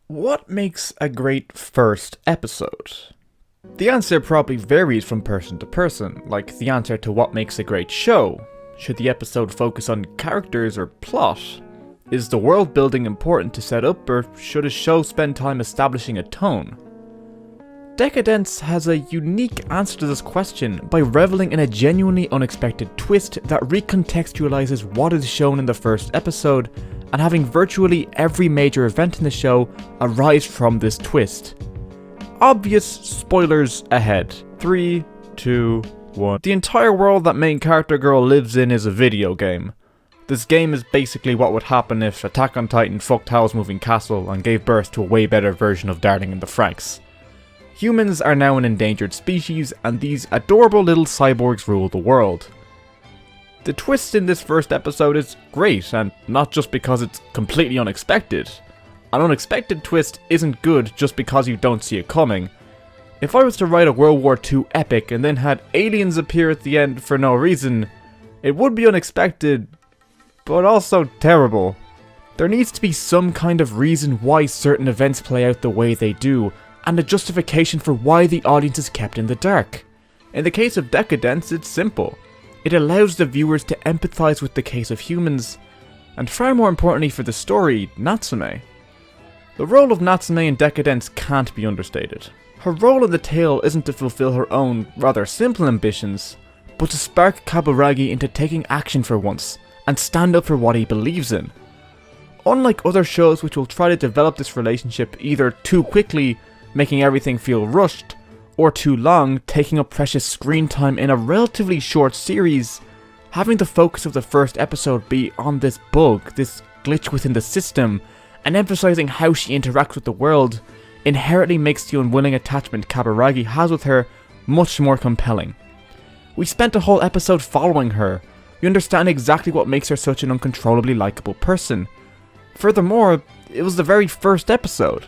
What makes a great first episode? The answer probably varies from person to person, like the answer to what makes a great show. Should the episode focus on characters or plot? Is the world building important to set up, or should a show spend time establishing a tone? Deca-Dence has a unique answer to this question by reveling in a genuinely unexpected twist that recontextualizes what is shown in the first episode, and having virtually every major event in the show arise from this twist. Obvious spoilers ahead. 3, 2, 1. The entire world that main character girl lives in is a video game. This game is basically what would happen if Attack on Titan fucked Howl's moving castle and gave birth to a way better version of Darling in the FRANX. Humans are now an endangered species, and these adorable little cyborgs rule the world. The twist in this first episode is great, and not just because it's completely unexpected. An unexpected twist isn't good just because you don't see it coming. If I was to write a World War II epic and then had aliens appear at the end for no reason, it would be unexpected, but also terrible. There needs to be some kind of reason why certain events play out the way they do, and a justification for why the audience is kept in the dark. In the case of Deca-Dence, it's simple. It allows the viewers to empathize with the case of humans, and far more importantly for the story, Natsume. The role of Natsume in Deca-Dence can't be understated. Her role in the tale isn't to fulfill her own, rather simple ambitions, but to spark Kaburagi into taking action for once, and stand up for what he believes in. Unlike other shows which will try to develop this relationship either too quickly, making everything feel rushed, or too long, taking up precious screen time in a relatively short series, having the focus of the first episode be on this bug, this glitch within the system, and emphasizing how she interacts with the world, inherently makes the unwilling attachment Kaburagi has with her much more compelling. We spent a whole episode following her. We understand exactly what makes her such an uncontrollably likable person. Furthermore, it was the very first episode.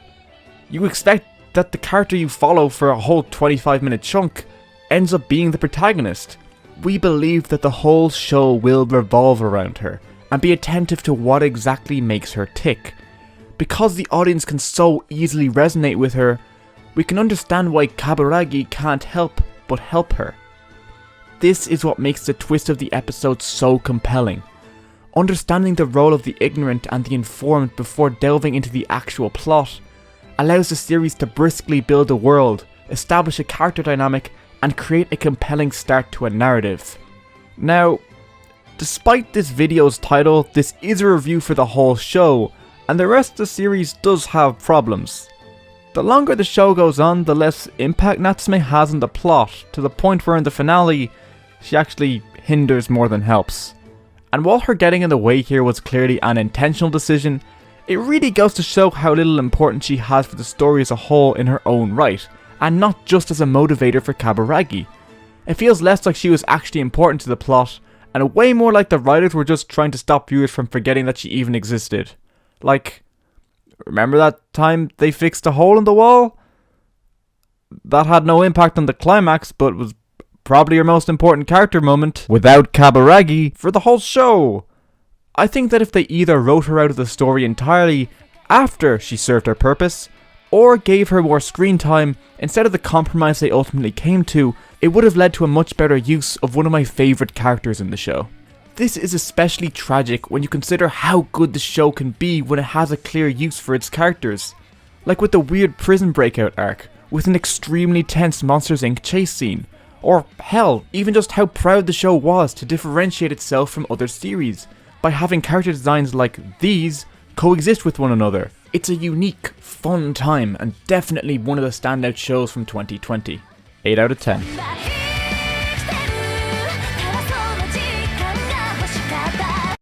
You expect that the character you follow for a whole 25-minute chunk ends up being the protagonist. We believe that the whole show will revolve around her, and be attentive to what exactly makes her tick. Because the audience can so easily resonate with her, we can understand why Kaburagi can't help but help her. This is what makes the twist of the episode so compelling. Understanding the role of the ignorant and the informed before delving into the actual plot allows the series to briskly build a world, establish a character dynamic, and create a compelling start to a narrative. Now, despite this video's title, this is a review for the whole show, and the rest of the series does have problems. The longer the show goes on, the less impact Natsume has on the plot, to the point where in the finale, she actually hinders more than helps. And while her getting in the way here was clearly an intentional decision, it really goes to show how little importance she has for the story as a whole in her own right, and not just as a motivator for Kaburagi. It feels less like she was actually important to the plot, and way more like the writers were just trying to stop viewers from forgetting that she even existed. Like, remember that time they fixed a hole in the wall? That had no impact on the climax, but was probably her most important character moment, without Kaburagi, for the whole show. I think that if they either wrote her out of the story entirely after she served her purpose, or gave her more screen time instead of the compromise they ultimately came to, it would have led to a much better use of one of my favourite characters in the show. This is especially tragic when you consider how good the show can be when it has a clear use for its characters. Like with the weird prison breakout arc, with an extremely tense Monsters Inc. chase scene, or hell, even just how proud the show was to differentiate itself from other series, by having character designs like these coexist with one another. It's a unique, fun time, and definitely one of the standout shows from 2020. 8 out of 10.